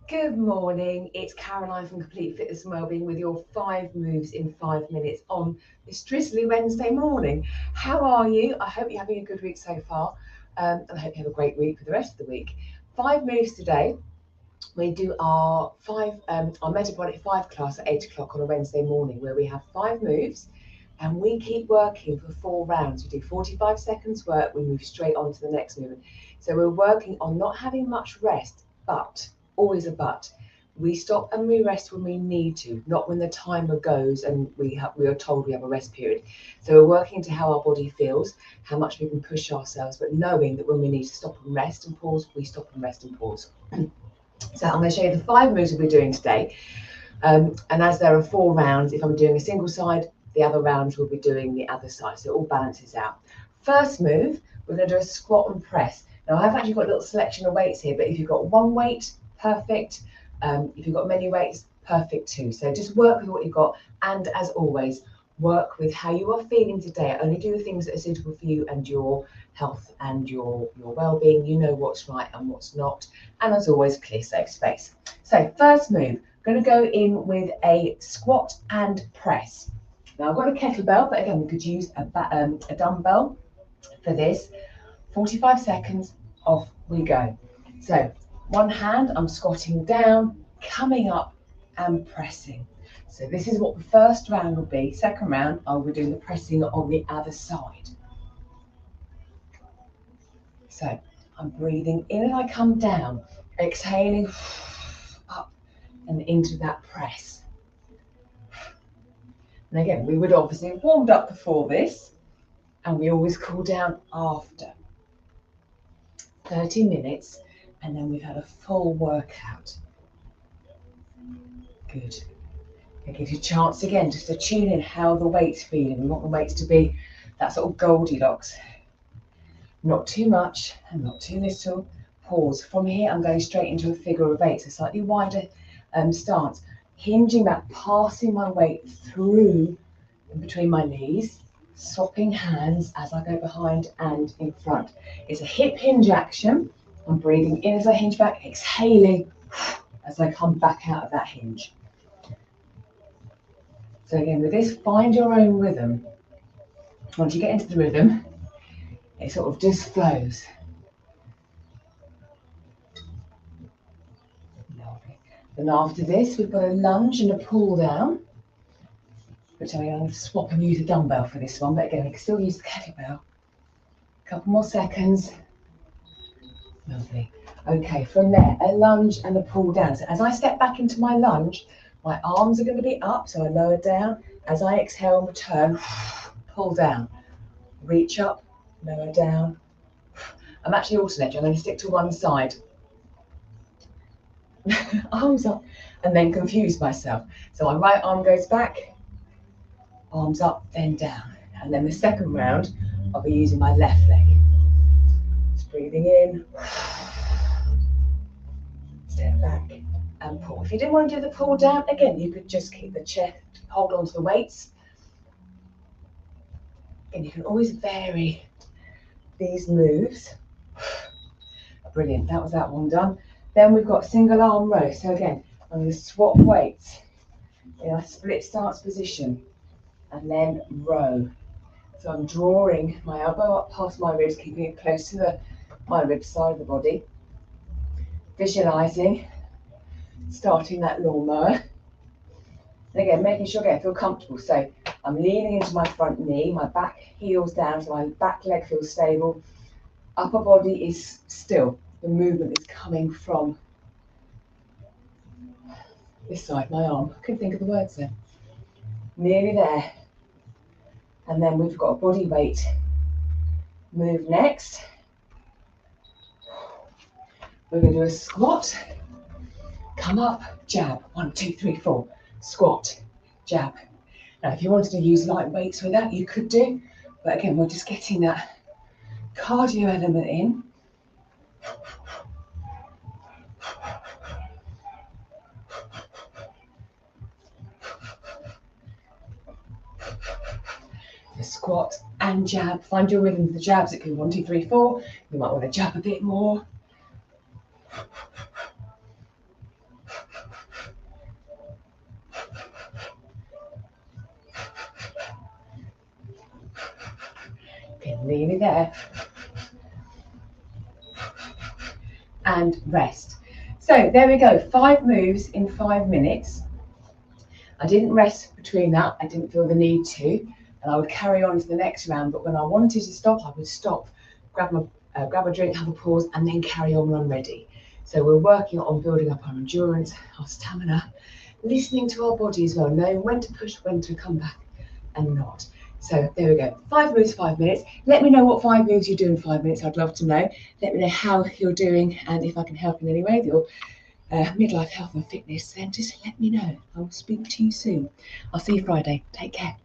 Good morning, it's Caroline from Complete Fitness and Wellbeing with your 5 moves in 5 minutes on this drizzly Wednesday morning. How are you? I hope you're having a good week so far, and I hope you have a great week for the rest of the week. 5 moves today. We do our Metabolic 5 class at 8 o'clock on a Wednesday morning, where we have 5 moves and we keep working for 4 rounds. We do 45 seconds work, we move straight on to the next movement. So we're working on not having much rest, but always a but. We stop and we rest when we need to, not when the timer goes and we are told we have a rest period. So we're working to how our body feels, how much we can push ourselves, but knowing that when we need to stop and rest and pause, we stop and rest and pause. So I'm going to show you the 5 moves we'll be doing today. And as there are 4 rounds, if I'm doing a single side, the other rounds will be doing the other side. So it all balances out. First move, we're going to do a squat and press. Now I've actually got a little selection of weights here, but if you've got one weight, perfect. If you've got many weights, perfect too. So just work with what you've got. And as always, work with how you are feeling today. Only do the things that are suitable for you and your health and your well-being. You know what's right and what's not. And as always, clear safe space. So first move, I'm going to go in with a squat and press. Now I've got a kettlebell, but again, we could use a dumbbell for this. 45 seconds, off we go. So one hand, I'm squatting down, coming up and pressing. So this is what the first round will be. Second round, I will be doing the pressing on the other side. So I'm breathing in and I come down, exhaling up and into that press. And again, we would obviously have warmed up before this, and we always cool down after. 30 minutes, and then we've had a full workout. Good. It gives you a chance again just to tune in how the weight's feeling. We want the weights to be that sort of Goldilocks. Not too much and not too little. Pause. From here, I'm going straight into a figure of 8, so slightly wider stance. Hinging back, passing my weight through in between my knees, swapping hands as I go behind and in front. It's a hip hinge action. I'm breathing in as I hinge back, exhaling as I come back out of that hinge. So again, with this, find your own rhythm. Once you get into the rhythm, it sort of just flows. Lovely. Then after this, we've got a lunge and a pull down, which I'm going to swap and use a dumbbell for this one, but again, I can still use the kettlebell. A couple more seconds. Lovely. Okay, from there, a lunge and a pull down. So as I step back into my lunge, my arms are going to be up, so I lower down. As I exhale and return, pull down. Reach up, lower down. I'm actually alternating. I'm going to stick to one side. Arms up, and then confuse myself. So my right arm goes back, arms up, then down. And then the second round, I'll be using my left leg. Just breathing in, step back and pull. If you didn't want to do the pull down, again, you could just keep the chest, hold on to the weights. And you can always vary these moves. Brilliant, that was that one done. Then we've got single arm row. So again, I'm going to swap weights in a split stance position and then row. So I'm drawing my elbow up past my ribs, keeping it close to my rib side of the body. Visualizing, starting that lawnmower. And again, making sure I feel comfortable. So I'm leaning into my front knee, my back heels down, so my back leg feels stable. Upper body is still. The movement is coming from this side, my arm. I couldn't think of the words then. Nearly there. And then we've got a body weight move next. We're going to do a squat. Come up, jab. 1, 2, 3, 4. Squat, jab. Now, if you wanted to use light weights with that, you could do. But again, we're just getting that cardio element in. The squat and jab. Find your rhythm with the jabs. It could be 1, 2, 3, 4. You might want to jab a bit more. nearly there. And rest. So there we go, 5 moves in 5 minutes. I didn't rest between that, I didn't feel the need to, and I would carry on to the next round, but when I wanted to stop, I would stop, grab a drink, have a pause, and then carry on when I'm ready. So we're working on building up our endurance, our stamina, listening to our body as well, knowing when to push, when to come back and not. So there we go, 5 moves, 5 minutes. Let me know what 5 moves you do in 5 minutes. I'd love to know. Let me know how you're doing, and if I can help in any way with your midlife health and fitness, then just let me know. I will speak to you soon. I'll see you Friday. Take care.